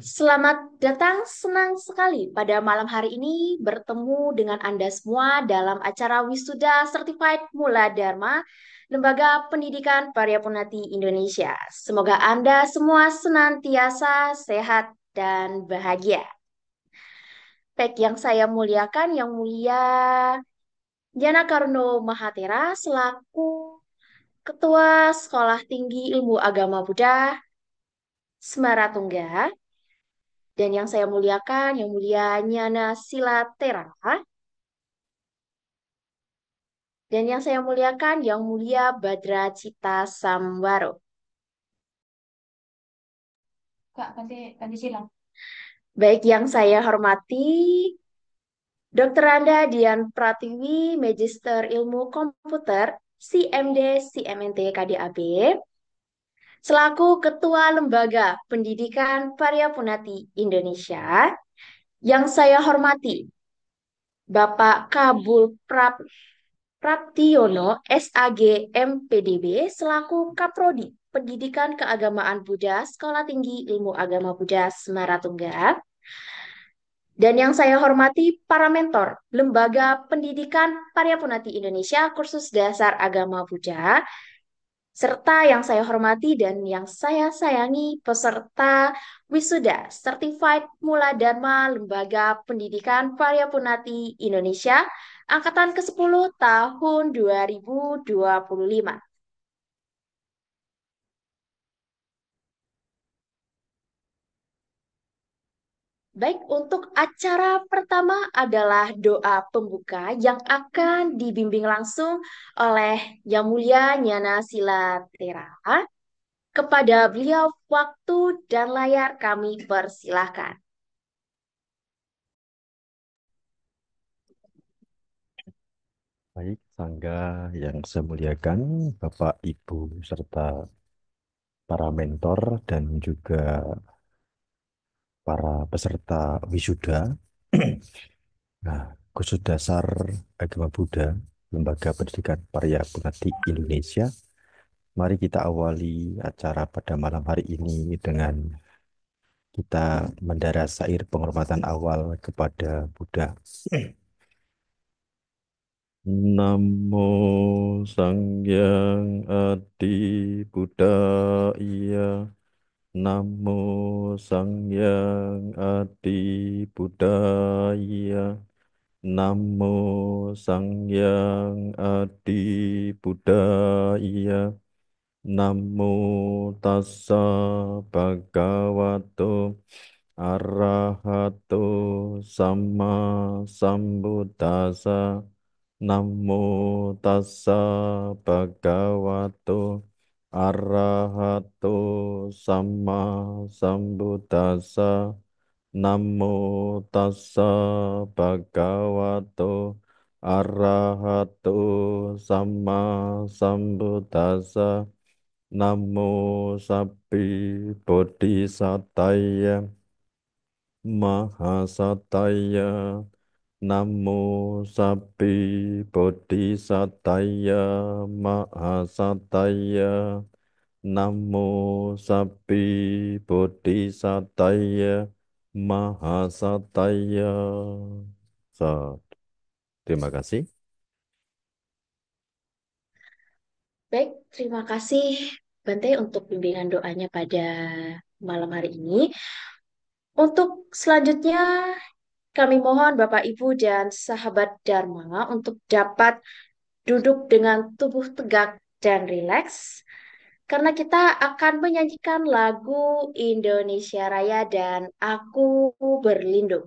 Selamat datang, senang sekali pada malam hari ini bertemu dengan Anda semua dalam acara Wisuda Certified Mula Dharma, Lembaga Pendidikan Paryapunati Indonesia. Semoga Anda semua senantiasa sehat dan bahagia. Baik yang saya muliakan, yang mulia Jana Karuno Mahatera selaku Ketua Sekolah Tinggi Ilmu Agama Buddha Semaratungga. Dan yang saya muliakan, yang mulia Nyana Silatera. Dan yang saya muliakan, yang mulia Badra Cita Samwaro. Kak, ganti silang. Baik yang saya hormati, Dr. Anda Dian Pratiwi, Magister Ilmu Komputer, CMD, CMNT, KDAB, selaku Ketua Lembaga Pendidikan Paryapunati Indonesia. Yang saya hormati, Bapak Kabul Praptiono, SAG, MPDB, selaku Kaprodi Pendidikan Keagamaan Buddha Sekolah Tinggi Ilmu Agama Buddha Semaratungga. Dan yang saya hormati para mentor Lembaga Pendidikan Paryapunati Indonesia Kursus Dasar Agama Buddha, serta yang saya hormati dan yang saya sayangi peserta wisuda Certified Mula Dharma Lembaga Pendidikan Paryapunati Indonesia angkatan ke-10 tahun 2025. Baik, untuk acara pertama adalah doa pembuka yang akan dibimbing langsung oleh Yang Mulia Nyana Silatera. Kepada beliau, waktu dan layar kami persilahkan. Baik, Sangga yang saya muliakan, Bapak, Ibu, serta para mentor dan juga para peserta wisuda. Nah, Kursus Dasar Agama Buddha, Lembaga Pendidikan Paryapunati Indonesia. Mari kita awali acara pada malam hari ini dengan kita mendara syair penghormatan awal kepada Buddha. Namo Sangyang Adi Buddhaya. Namo Sangyang Adi Buddhaya. Namo Sangyang Adi Buddhaya. Namo Tassa Bhagavato Arahato Sama Sambuddhassa. Namo Tassa Bhagavato Arahato Sama Sambuddhassa. Namo Tassa Bhagavato Arahato Sama Sambuddhassa. Namo Sabbi Bodhisataya Mahasataya. Namo Sabbi Bodhisataya Mahasataya. Namo Sabbi Bodhisataya Mahasataya. So, terima kasih. Baik, terima kasih Bante untuk bimbingan doanya pada malam hari ini. Untuk selanjutnya, kami mohon Bapak, Ibu, dan sahabat Dharma untuk dapat duduk dengan tubuh tegak dan rileks, karena kita akan menyanyikan lagu Indonesia Raya dan Aku Berlindung.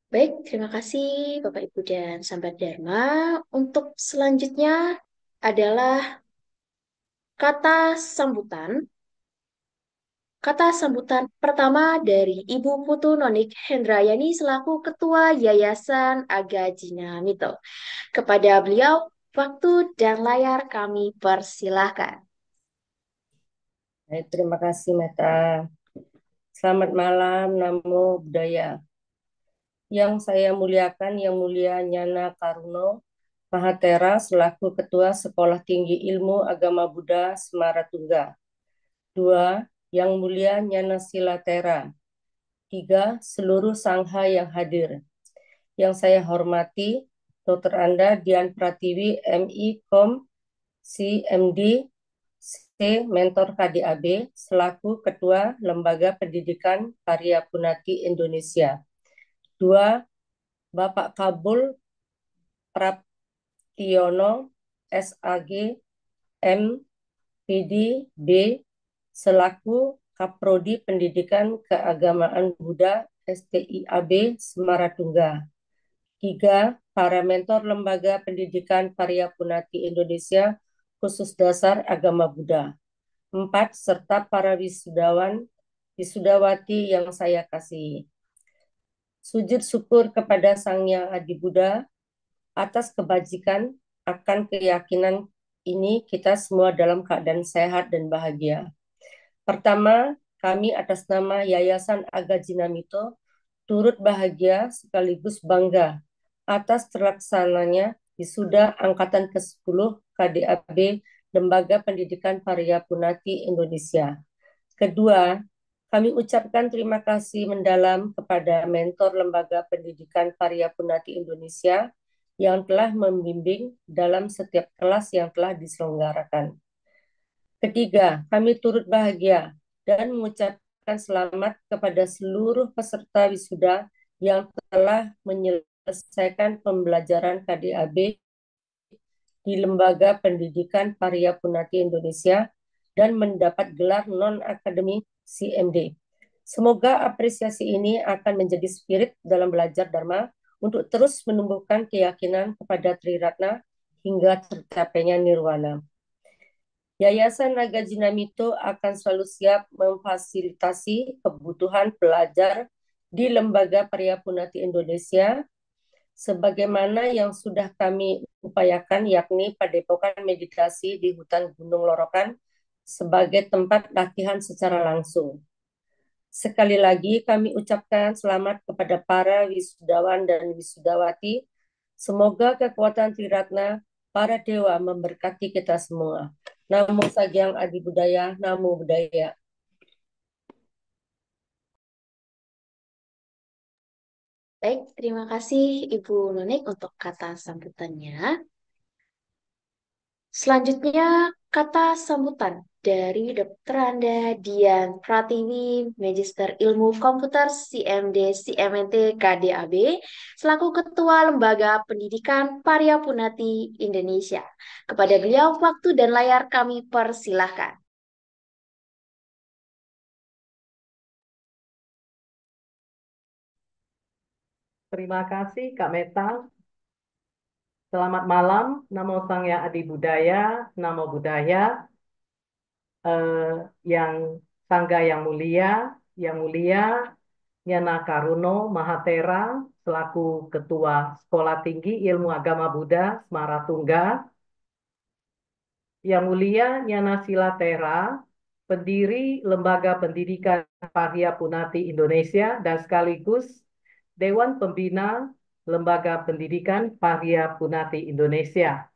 Baik, terima kasih Bapak Ibu dan sahabat Dharma. Untuk selanjutnya adalah kata sambutan. Kata sambutan pertama dari Ibu Putu Nonik Hendrayani selaku Ketua Yayasan Agajina Mito. Kepada beliau, waktu dan layar kami persilahkan. Baik, terima kasih Meta. Selamat malam, Namo Buddhaya. Yang saya muliakan, Yang Mulia Nyana Karuno Mahatera selaku Ketua Sekolah Tinggi Ilmu Agama Buddha Semaratungga. 2. Yang Mulia Nyana Silatera. 3. Seluruh sangha yang hadir. Yang saya hormati, Dr. Anda Dian Pratiwi, MI Kom, CMD, C. Mentor KDAB, selaku Ketua Lembaga Pendidikan Karya Punati Indonesia. 2. Bapak Kabul Praptiono, SAG, MPD, B, selaku Kaprodi Pendidikan Keagamaan Buddha STIAB Semaratungga. 3. Para mentor Lembaga Pendidikan Karya Punati Indonesia khusus dasar agama Buddha. 4. Serta para wisudawan, wisudawati yang saya kasihi. Sujud syukur kepada Sang Yang Adi Buddha atas kebajikan akan keyakinan ini kita semua dalam keadaan sehat dan bahagia. Pertama, kami atas nama Yayasan Agajina Mito turut bahagia sekaligus bangga atas terlaksananya wisuda angkatan ke-10 KDAB Lembaga Pendidikan Paryapunati Indonesia. Kedua, kami ucapkan terima kasih mendalam kepada mentor Lembaga Pendidikan Paryapunati Indonesia yang telah membimbing dalam setiap kelas yang telah diselenggarakan. Ketiga, kami turut bahagia dan mengucapkan selamat kepada seluruh peserta wisuda yang telah menyelesaikan pembelajaran KDAB di Lembaga Pendidikan Paryapunati Indonesia dan mendapat gelar non-akademik CMD. Semoga apresiasi ini akan menjadi spirit dalam belajar Dharma untuk terus menumbuhkan keyakinan kepada Triratna hingga tercapainya Nirwana. Yayasan Nagarjuna Mito akan selalu siap memfasilitasi kebutuhan pelajar di Lembaga Paryapunati Indonesia sebagaimana yang sudah kami upayakan, yakni padepokan meditasi di hutan Gunung Lorokan sebagai tempat latihan secara langsung. Sekali lagi kami ucapkan selamat kepada para wisudawan dan wisudawati. Semoga kekuatan Triratna, para dewa memberkati kita semua. Namo Sagyang Adi Budaya, Namo Buddhaya. Baik, terima kasih Ibu Nonik untuk kata sambutannya. Selanjutnya, kata sambutan dari Dr. Anda Dian Pratiwi, Magister Ilmu Komputer CMD CMNT KDAB, selaku Ketua Lembaga Pendidikan Paryapunati Indonesia. Kepada beliau, waktu dan layar kami persilahkan. Terima kasih Kak Meta. Selamat malam, Namo Sang Yang Adi Budaya, Namo Buddhaya, yang Sangga yang mulia Nyana Karuno Mahatera selaku Ketua Sekolah Tinggi Ilmu Agama Buddha Semaratungga, yang mulia Nyana Silatera, pendiri Lembaga Pendidikan Paryapunati Indonesia dan sekaligus Dewan Pembina Lembaga Pendidikan Paryapunati Indonesia.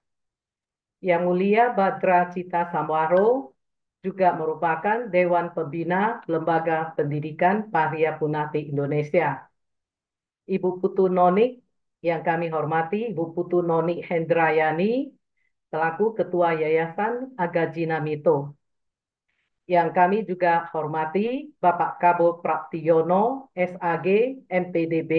Yang mulia Badra Cita Samwaro juga merupakan Dewan Pembina Lembaga Pendidikan Paryapunati Indonesia. Ibu Putu Nonik yang kami hormati, Ibu Putu Nonik Hendrayani selaku Ketua Yayasan Agajina Mito. Yang kami juga hormati Bapak Kabo Praptiono, SAG, MPDB,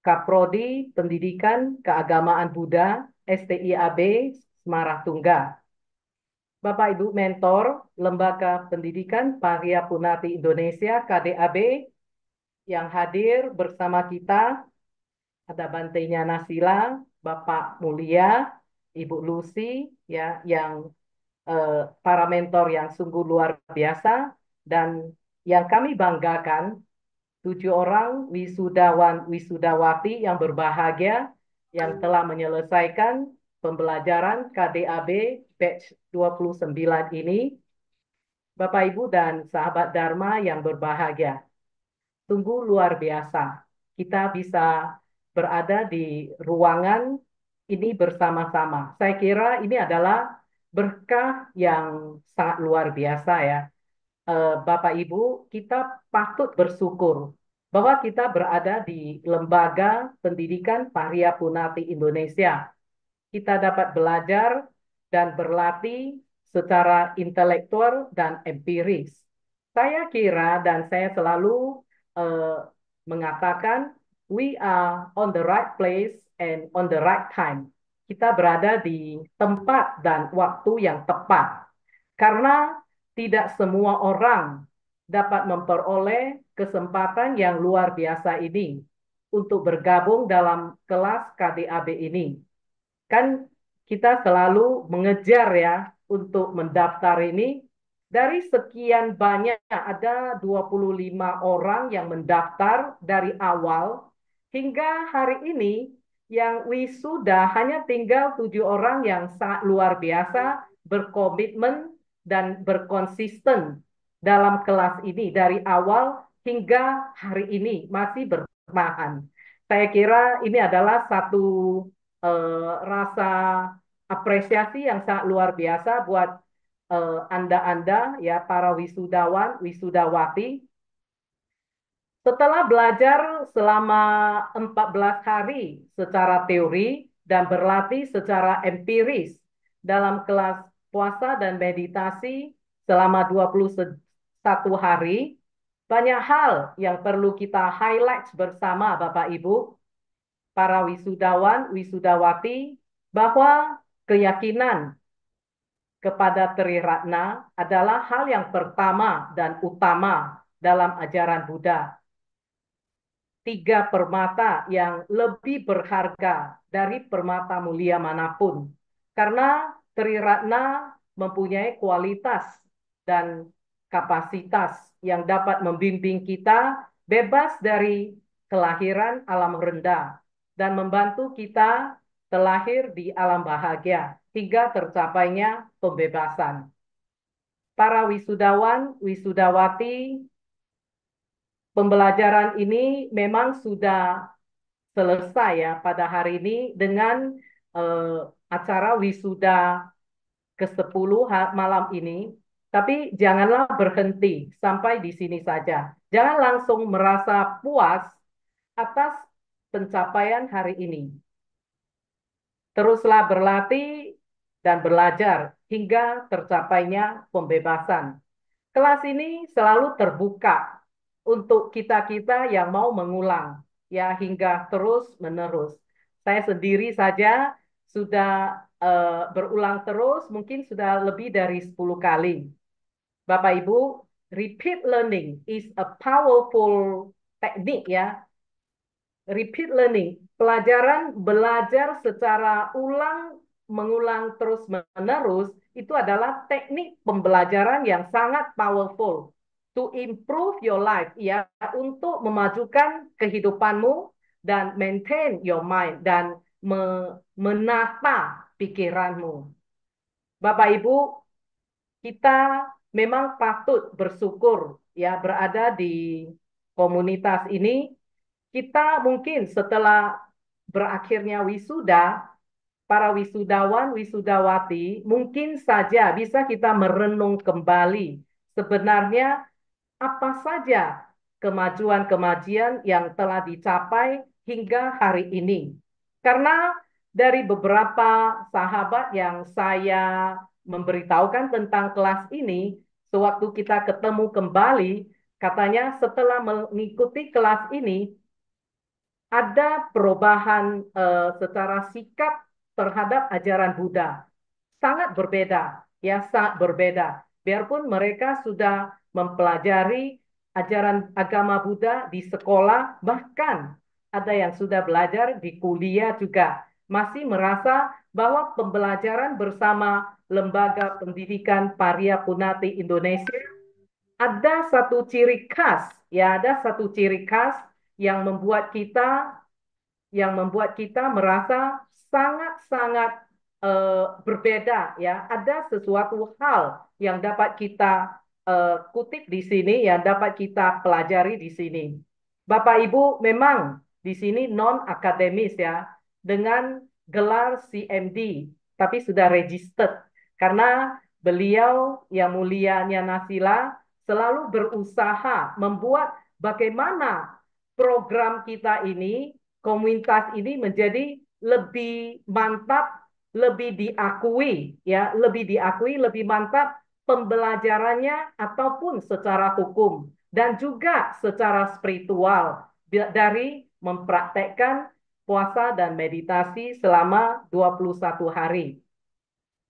Kaprodi Pendidikan Keagamaan Buddha, STIAB, Semaratungga. Bapak Ibu Mentor Lembaga Pendidikan Paryapunati Indonesia, KDAB, yang hadir bersama kita ada Bantenya Nasila, Bapak Mulia, Ibu Lucy, ya, yang para mentor yang sungguh luar biasa, dan yang kami banggakan 7 orang wisudawan wisudawati yang berbahagia yang telah menyelesaikan pembelajaran KDAB batch 29 ini. Bapak Ibu dan sahabat Dharma yang berbahagia, sungguh luar biasa. Kita bisa berada di ruangan ini bersama-sama. Saya kira ini adalah berkah yang sangat luar biasa ya. Bapak Ibu, kita patut bersyukur bahwa kita berada di Lembaga Pendidikan Paryapunati Indonesia. Kita dapat belajar dan berlatih secara intelektual dan empiris. Saya kira dan saya selalu eh, mengatakan we are on the right place and on the right time. Kita berada di tempat dan waktu yang tepat. Karena tidak semua orang dapat memperoleh kesempatan yang luar biasa ini untuk bergabung dalam kelas KDAB ini. Kan kita selalu mengejar ya untuk mendaftar ini. Dari sekian banyak, ada 25 orang yang mendaftar dari awal hingga hari ini yang wisuda hanya tinggal 7 orang yang sangat luar biasa, berkomitmen dan berkonsisten dalam kelas ini dari awal hingga hari ini masih bertahan. Saya kira ini adalah satu rasa apresiasi yang sangat luar biasa buat Anda-Anda ya para wisudawan, wisudawati. Setelah belajar selama 14 hari secara teori dan berlatih secara empiris dalam kelas puasa dan meditasi selama 21 hari, banyak hal yang perlu kita highlight bersama Bapak Ibu, para wisudawan, wisudawati, bahwa keyakinan kepada Triratna adalah hal yang pertama dan utama dalam ajaran Buddha. 3 permata yang lebih berharga dari permata mulia manapun. Karena Triratna mempunyai kualitas dan kapasitas yang dapat membimbing kita bebas dari kelahiran alam rendah dan membantu kita terlahir di alam bahagia hingga tercapainya pembebasan. Para wisudawan, wisudawati, pembelajaran ini memang sudah selesai ya pada hari ini dengan acara wisuda ke-10 malam ini. Tapi janganlah berhenti sampai di sini saja. Jangan langsung merasa puas atas pencapaian hari ini. Teruslah berlatih dan belajar hingga tercapainya pembebasan. Kelas ini selalu terbuka untuk kita-kita yang mau mengulang, ya hingga terus-menerus. Saya sendiri saja sudah berulang terus, mungkin sudah lebih dari 10 kali. Bapak Ibu, repeat learning is a powerful teknik ya. Repeat learning, pelajaran belajar secara mengulang terus-menerus, itu adalah teknik pembelajaran yang sangat powerful to improve your life, ya, untuk memajukan kehidupanmu dan maintain your mind dan menata pikiranmu. Bapak Ibu, kita memang patut bersyukur ya berada di komunitas ini. Kita mungkin setelah berakhirnya wisuda, para wisudawan, wisudawati, mungkin saja bisa kita merenung kembali sebenarnya apa saja kemajuan-kemajuan yang telah dicapai hingga hari ini. Karena dari beberapa sahabat yang saya memberitahukan tentang kelas ini, sewaktu kita ketemu kembali, katanya setelah mengikuti kelas ini, ada perubahan secara sikap terhadap ajaran Buddha. Sangat berbeda, ya sangat berbeda. Biarpun mereka sudah mempelajari ajaran agama Buddha di sekolah, bahkan ada yang sudah belajar di kuliah juga, masih merasa bahwa pembelajaran bersama Lembaga Pendidikan Parya Punati Indonesia ada satu ciri khas, ya, ada satu ciri khas yang membuat kita merasa sangat-sangat berbeda, ya. Ada sesuatu hal yang dapat kita kutip di sini, yang dapat kita pelajari di sini. Bapak Ibu memang di sini non akademis, ya, dengan gelar CMD, tapi sudah registered karena beliau yang mulia Nasila selalu berusaha membuat bagaimana program kita ini, komunitas ini menjadi lebih mantap, lebih diakui, ya, lebih mantap pembelajarannya ataupun secara hukum dan juga secara spiritual dari mempraktekkan puasa dan meditasi selama 21 hari.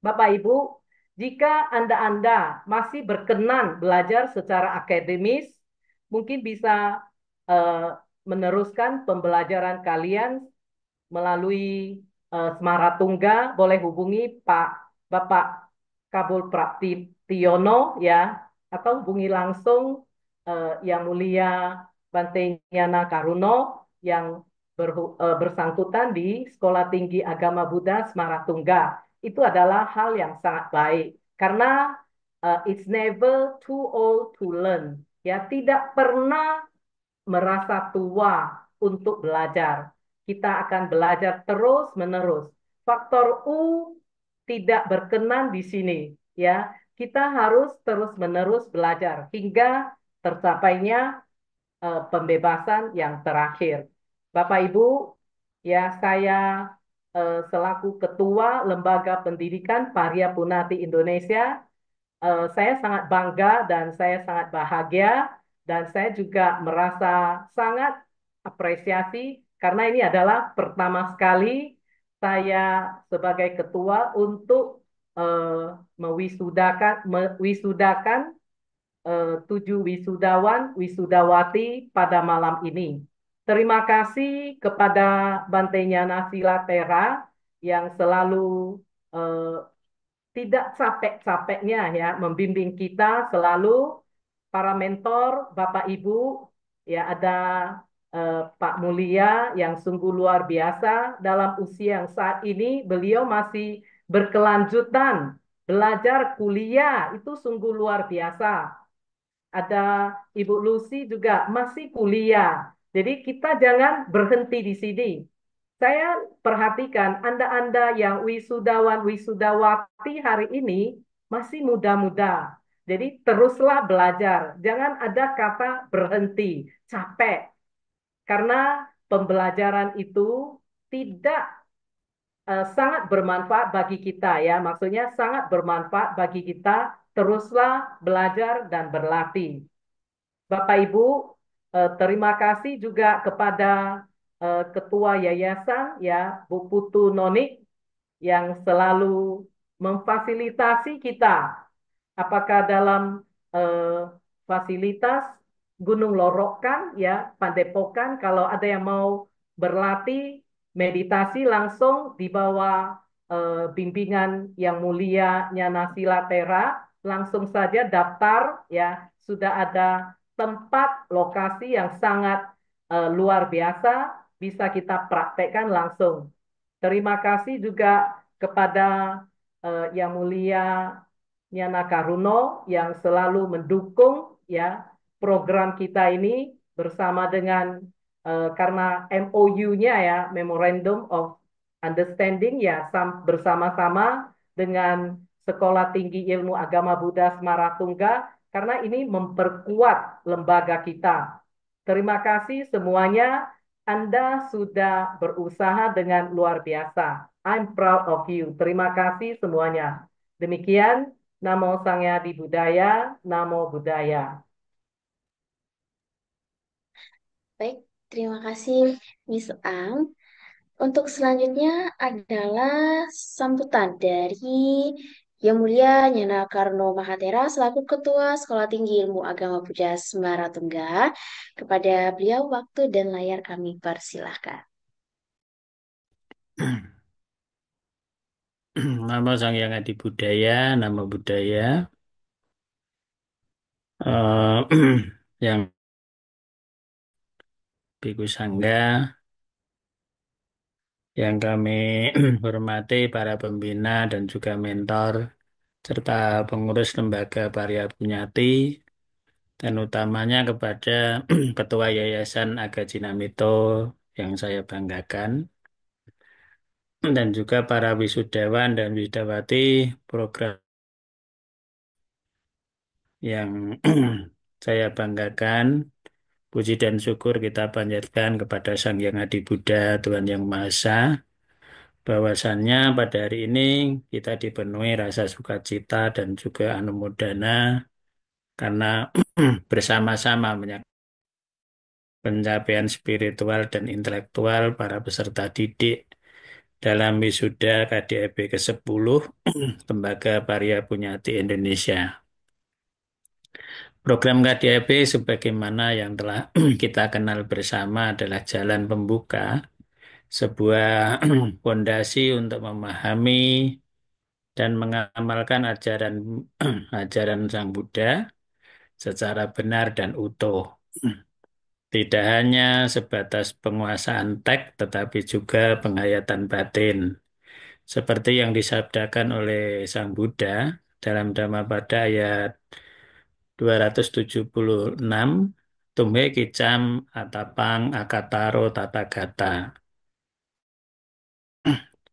Bapak Ibu, jika Anda masih berkenan belajar secara akademis, mungkin bisa eh, meneruskan pembelajaran kalian melalui Semaratungga, boleh hubungi Bapak Kabul Praktitiono, ya, atau hubungi langsung Yang Mulia Bante Nyana Karuno yang bersangkutan di Sekolah Tinggi Agama Buddha Semaratungga. Itu adalah hal yang sangat baik karena it's never too old to learn. Ya, tidak pernah merasa tua untuk belajar. Kita akan belajar terus-menerus. Faktor U tidak berkenan di sini, ya. Kita harus terus-menerus belajar hingga tercapainya pembebasan yang terakhir. Bapak Ibu, ya, saya selaku Ketua Lembaga Pendidikan Parya Punati Indonesia, saya sangat bangga dan saya sangat bahagia dan saya juga merasa sangat apresiasi karena ini adalah pertama sekali saya sebagai ketua untuk mewisudakan 7 wisudawan wisudawati pada malam ini. Terima kasih kepada Bante Nyana Silatera yang selalu eh, tidak capek-capeknya, ya, membimbing kita selalu. Para mentor, Bapak Ibu, ya, ada Pak Mulia yang sungguh luar biasa dalam usia yang saat ini beliau masih berkelanjutan belajar kuliah, itu sungguh luar biasa. Ada Ibu Lucy juga masih kuliah. Jadi kita jangan berhenti di sini. Saya perhatikan Anda-Anda yang wisudawan wisudawati hari ini masih muda-muda. Jadi teruslah belajar. Jangan ada kata berhenti, capek. Karena pembelajaran itu tidak sangat bermanfaat bagi kita, ya. Maksudnya sangat bermanfaat bagi kita. Teruslah belajar dan berlatih. Bapak Ibu, terima kasih juga kepada Ketua Yayasan, ya, Bu Putu Nonik yang selalu memfasilitasi kita. Apakah dalam eh, fasilitas Gunung Lorokan, ya, Padepokan, kalau ada yang mau berlatih meditasi langsung di bawah bimbingan Yang Mulia Nyana Silatera, langsung saja daftar, ya, sudah ada tempat lokasi yang sangat luar biasa, bisa kita praktekkan langsung. Terima kasih juga kepada Yang Mulia Nyana Karuno yang selalu mendukung, ya, program kita ini bersama dengan karena MOU-nya, ya, Memorandum of Understanding, ya, bersama-sama dengan Sekolah Tinggi Ilmu Agama Buddha Semaratungga karena ini memperkuat lembaga kita. Terima kasih semuanya. Anda sudah berusaha dengan luar biasa. I'm proud of you. Terima kasih semuanya. Demikian, Namo Sang Hyadi Budaya, Namo Buddhaya. Baik, terima kasih Miss Ang. Untuk selanjutnya adalah sambutan dari Yang Mulia Nyana Karno Mahatera selaku Ketua Sekolah Tinggi Ilmu Agama Buddha Semaratungga. Kepada beliau waktu dan layar kami persilahkan. Namo Sang Hyang Adi Budaya, nama budaya eh, yang Biku Sangga, yang kami hormati para pembina dan juga mentor, serta pengurus lembaga Parya Punyati, dan utamanya kepada Ketua Yayasan Aga Jinamito yang saya banggakan, dan juga para wisudawan dan wisudawati program yang saya banggakan. Puji dan syukur kita panjatkan kepada Sang Hyang Adi Buddha, Tuhan Yang Maha Esa, bahwasannya pada hari ini kita dipenuhi rasa sukacita dan juga anumodana karena bersama-sama pencapaian spiritual dan intelektual para peserta didik dalam wisuda KDIP ke-10 Lembaga Parya Punyati Indonesia. Program KDIP sebagaimana yang telah kita kenal bersama adalah jalan pembuka, sebuah fondasi untuk memahami dan mengamalkan ajaran ajaran Sang Buddha secara benar dan utuh. Tidak hanya sebatas penguasaan teks, tetapi juga penghayatan batin. Seperti yang disabdakan oleh Sang Buddha dalam Dhammapada ayat 276, Tumhe kicam atapang akataro tatagata.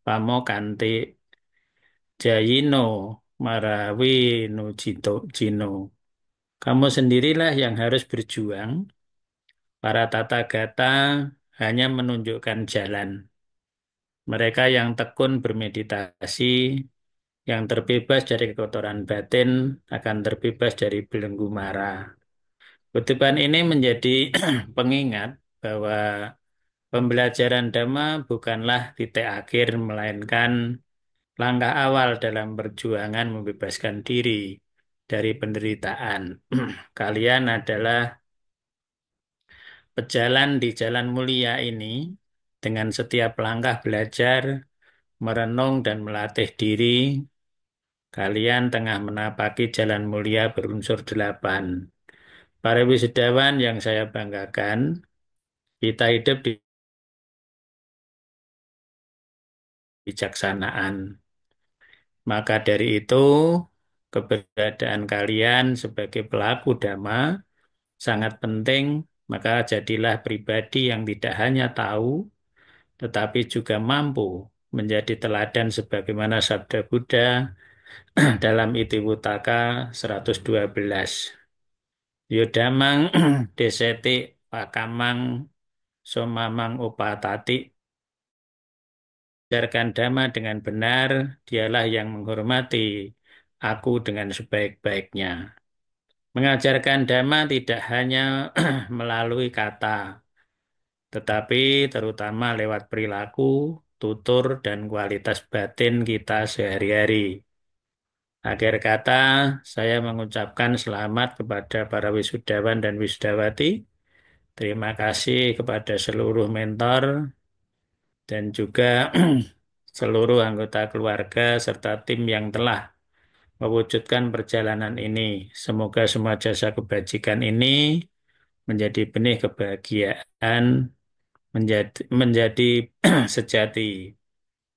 Pamo kanti jayino marawi no jino. Kamu sendirilah yang harus berjuang. Para tathagata hanya menunjukkan jalan. Mereka yang tekun bermeditasi, yang terbebas dari kekotoran batin, akan terbebas dari belenggu mara. Kutipan ini menjadi pengingat bahwa pembelajaran Dhamma bukanlah titik akhir, melainkan langkah awal dalam perjuangan membebaskan diri dari penderitaan. Kalian adalah pejalan di jalan mulia ini. Dengan setiap langkah belajar, merenung dan melatih diri, kalian tengah menapaki jalan mulia berunsur 8. Para wisudawan yang saya banggakan, kita hidup di bijaksanaan. Maka dari itu, keberadaan kalian sebagai pelaku dhamma sangat penting, maka jadilah pribadi yang tidak hanya tahu, tetapi juga mampu menjadi teladan sebagaimana sabda Buddha dalam Itiwutaka 112. Yodamang deseti pakamang somamang upatati. Ajarkan dhamma dengan benar, dialah yang menghormati aku dengan sebaik-baiknya. Mengajarkan dhamma tidak hanya melalui kata, tetapi terutama lewat perilaku, tutur, dan kualitas batin kita sehari-hari. Akhir kata, saya mengucapkan selamat kepada para wisudawan dan wisudawati. Terima kasih kepada seluruh mentor dan juga seluruh anggota keluarga serta tim yang telah mewujudkan perjalanan ini. Semoga semua jasa kebajikan ini menjadi benih kebahagiaan, menjadi sejati,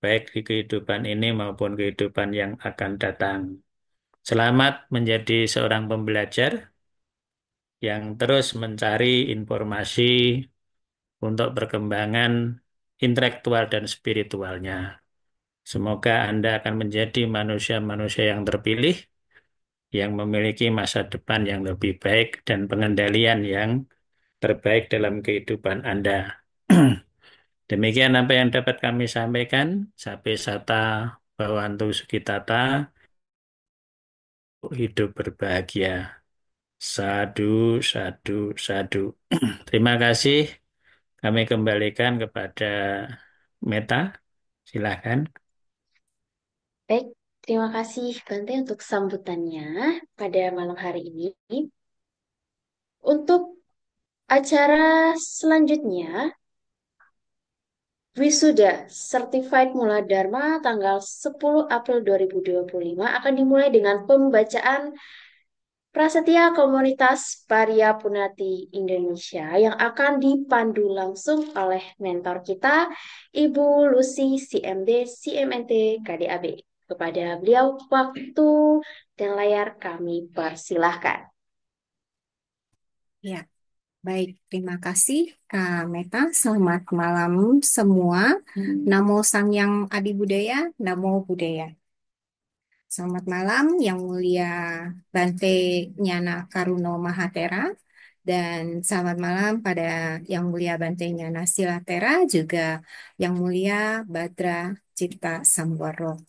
baik di kehidupan ini maupun kehidupan yang akan datang. Selamat menjadi seorang pembelajar yang terus mencari informasi untuk perkembangan intelektual dan spiritualnya. Semoga Anda akan menjadi manusia-manusia yang terpilih, yang memiliki masa depan yang lebih baik dan pengendalian yang terbaik dalam kehidupan Anda. Demikian apa yang dapat kami sampaikan. Sabe sata bawantu sukitata, hidup berbahagia. Sadu, sadu, sadu. Terima kasih. Kami kembalikan kepada Meta. Silakan. Baik, Terima kasih Bante untuk sambutannya pada malam hari ini. Untuk acara selanjutnya, Wisuda Certified Mula Dharma tanggal 10 April 2025 akan dimulai dengan pembacaan Prasetya Komunitas Parya Punati Indonesia yang akan dipandu langsung oleh mentor kita, Ibu Lucy CMD CMNT KDAB. Kepada beliau, waktu dan layar kami persilahkan. Ya, baik. Terima kasih, Kak Meta. Selamat malam semua. Namo Samyang Adi Budaya, Namo Buddhaya. Selamat malam, Yang Mulia Bante Nyana Karuno Mahatera. Dan selamat malam pada Yang Mulia Bante Nyana Silatera, juga Yang Mulia Badra Cipta Samboro.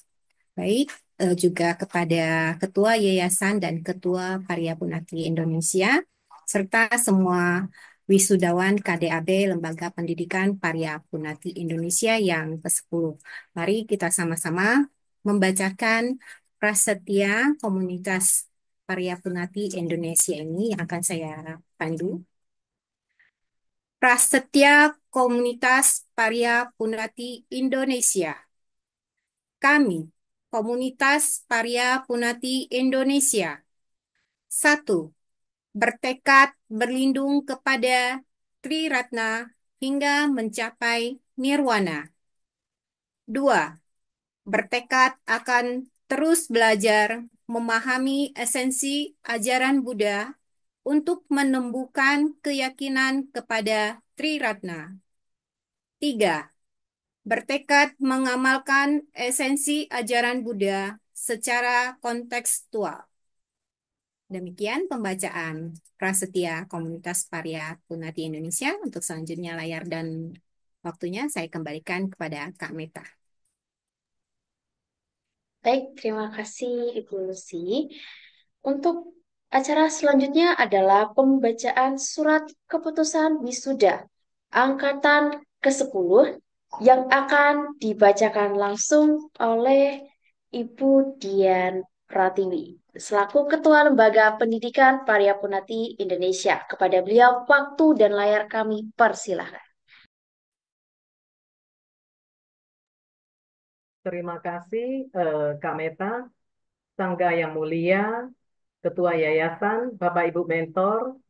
Baik, juga kepada Ketua Yayasan dan Ketua Parya Punati Indonesia, serta semua wisudawan KDAB Lembaga Pendidikan Parya Punati Indonesia yang ke-10. Mari kita sama-sama membacakan Prasetya Komunitas Parya Punati Indonesia ini yang akan saya pandu. Prasetya Komunitas Parya Punati Indonesia. Kami, Komunitas Parya Punati Indonesia. 1. Bertekad berlindung kepada Tri Ratna hingga mencapai nirwana. 2. Bertekad akan terus belajar memahami esensi ajaran Buddha untuk menumbuhkan keyakinan kepada Tri Ratna. 3. Bertekad mengamalkan esensi ajaran Buddha secara kontekstual. Demikian pembacaan Prasetya Komunitas Parya Punati Indonesia. Untuk selanjutnya layar dan waktunya saya kembalikan kepada Kak Meta. Baik, terima kasih Ibu Lucy. Untuk acara selanjutnya adalah pembacaan surat keputusan wisuda angkatan ke-10 yang akan dibacakan langsung oleh Ibu Dian Pratiwi selaku Ketua Lembaga Pendidikan Parya Punati Indonesia. Kepada beliau, waktu dan layar kami persilahkan. Terima kasih Kak Meta, Sangga yang mulia, Ketua Yayasan, Bapak Ibu Mentor,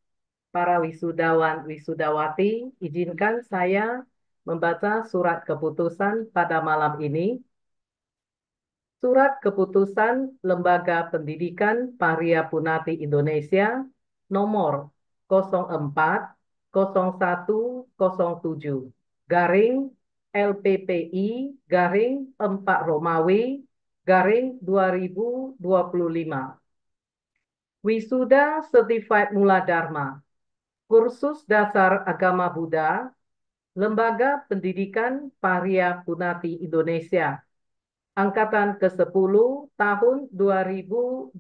para wisudawan wisudawati, izinkan saya membaca surat keputusan pada malam ini. Surat Keputusan Lembaga Pendidikan Parya Punati Indonesia nomor 04-0107 garing LPPI garing 4 Romawi garing 2025. Wisuda Certified Mula Dharma, Kursus Dasar Agama Buddha, Lembaga Pendidikan Parya Punati Indonesia, Angkatan ke-10 tahun 2025.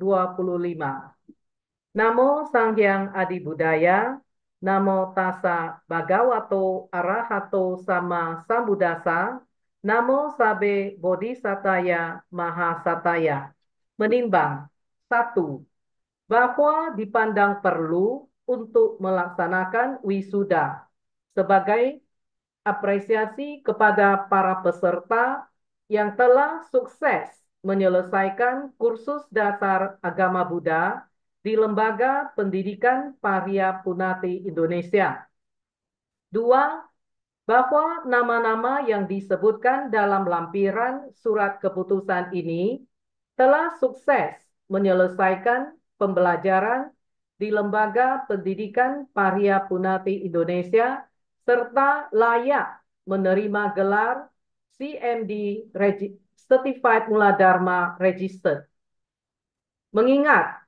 Namo Sanghyang Adi Budaya, Namo Tassa Bhagavato Arahato Sama Sambuddhasa, Namo Sabe Bodhisataya Mahasataya. Menimbang, 1. Bahwa dipandang perlu untuk melaksanakan wisuda sebagai apresiasi kepada para peserta yang telah sukses menyelesaikan kursus dasar agama Buddha di Lembaga Pendidikan Parya Punati Indonesia. 2. Bahwa nama-nama yang disebutkan dalam lampiran surat keputusan ini telah sukses menyelesaikan pembelajaran di Lembaga Pendidikan Parya Punati Indonesia serta layak menerima gelar CMD Certified Mula Dharma Registered. Mengingat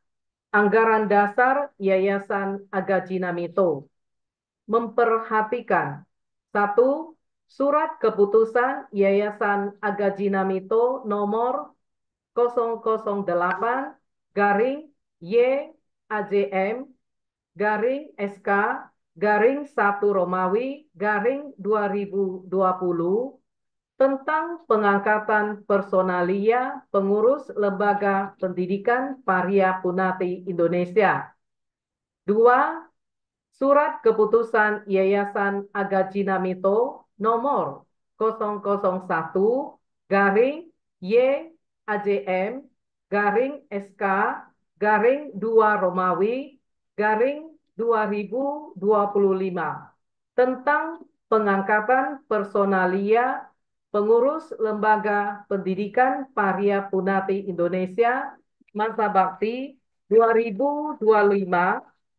anggaran dasar Yayasan Agajinamito memperhatikan 1. Surat Keputusan Yayasan Agajinamito nomor 008 garing YAJM garing SK garing 1 Romawi garing 2020 tentang pengangkatan personalia pengurus Lembaga Pendidikan Parya Punati Indonesia. 2. Surat Keputusan Yayasan Agajinamito nomor 001-YAJM-2 Romawi-2025 tentang pengangkatan personalia pengurus Lembaga Pendidikan Parya Punati Indonesia masa bakti 2025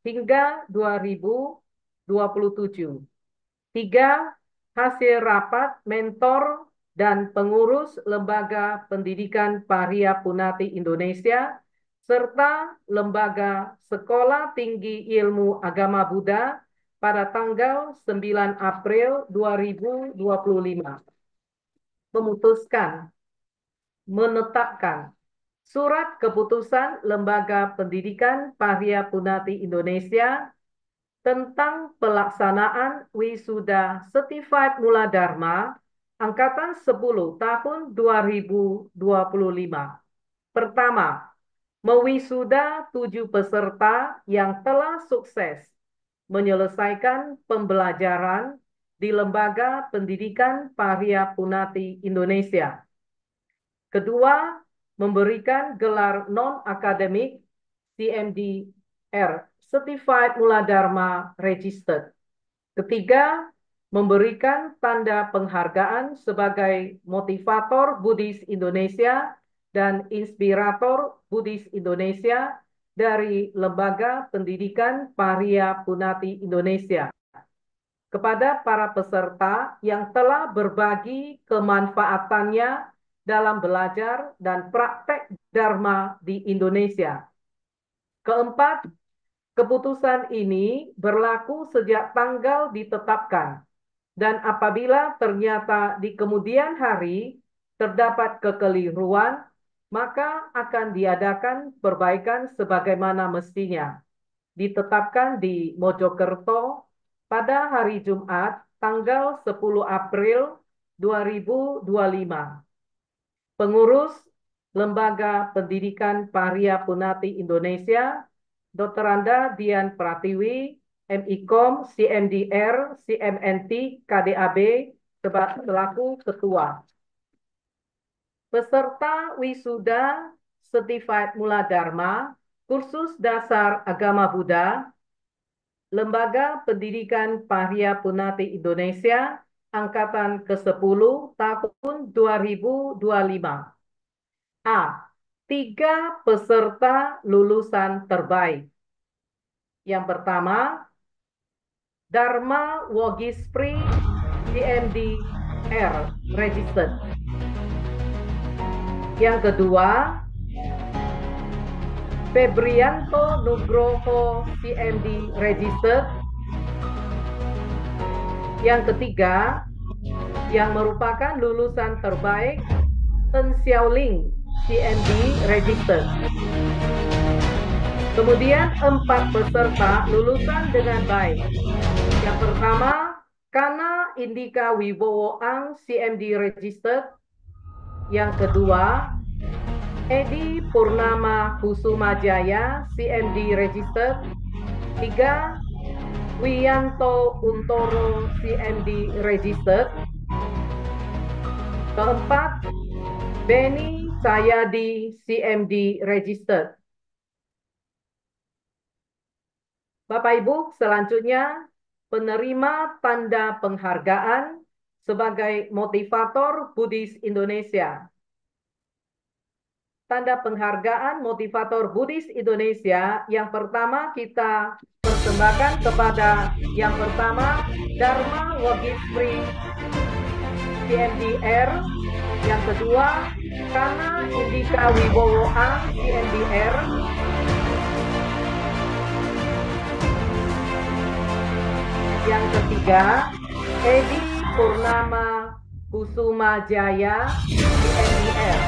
hingga 2027. 3. Hasil rapat mentor dan pengurus Lembaga Pendidikan Parya Punati Indonesia serta Lembaga Sekolah Tinggi Ilmu Agama Buddha pada tanggal 9 April 2025. Memutuskan, menetapkan Surat Keputusan Lembaga Pendidikan Parya Punati Indonesia tentang pelaksanaan wisuda Certified Mula Dharma Angkatan 10 tahun 2025. Pertama, mewisuda 7 peserta yang telah sukses menyelesaikan pembelajaran di Lembaga Pendidikan Parya Punati Indonesia. Kedua, memberikan gelar non-akademik CMDR Certified Mula Dharma Registered. Ketiga, memberikan tanda penghargaan sebagai motivator Buddhis Indonesia dan inspirator Buddhis Indonesia dari Lembaga Pendidikan Parya Punati Indonesia kepada para peserta yang telah berbagi kemanfaatannya dalam belajar dan praktek Dharma di Indonesia. Keempat, keputusan ini berlaku sejak tanggal ditetapkan, dan apabila ternyata di kemudian hari terdapat kekeliruan, maka akan diadakan perbaikan sebagaimana mestinya. Ditetapkan di Mojokerto pada hari Jumat, tanggal 10 April 2025. Pengurus Lembaga Pendidikan Parya Punati Indonesia, Dr. Anda Dian Pratiwi, MIKOM, CMDR, CMNT, KDAB, selaku Ketua. Peserta wisuda Certified Mula Dharma, Kursus Dasar Agama Buddha, Lembaga Pendidikan Parya Punati Indonesia, Angkatan ke-10 tahun 2025. A. 3 peserta lulusan terbaik. Yang pertama, Dharma Wogispri CMDR Registered. Yang kedua, Febrianto Nugroho CMD Registered. Yang ketiga, yang merupakan lulusan terbaik, Ten Xiaoling CMD Registered. Kemudian 4 peserta lulusan dengan baik. Yang pertama, Kana Indika Wibowo Ang CMD Registered. Yang kedua, Edi Purnama Kusuma Jaya CMD Registered. 3. Wiyanto Untoro CMD Registered. Keempat, Beni Sayadi CMD Registered. Bapak Ibu, selanjutnya penerima tanda penghargaan sebagai motivator Buddhis Indonesia. Tanda penghargaan motivator Buddhis Indonesia yang pertama kita persembahkan kepada yang pertama Dharma Wogispri CMDR, yang kedua Kana Indika Wibowo Ang CMDR, yang ketiga Edi Purnama Kusuma Jaya CMDR.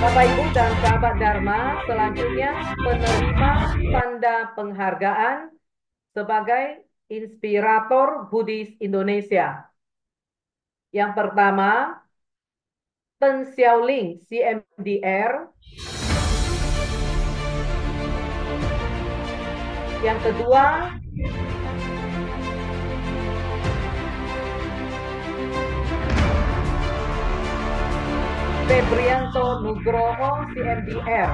Bapak Ibu dan sahabat Dharma, selanjutnya penerima tanda penghargaan sebagai inspirator Buddhis Indonesia. Yang pertama, Pen Xiaoling, CMDR. Yang kedua, Febrianto Nugroho, CMDR.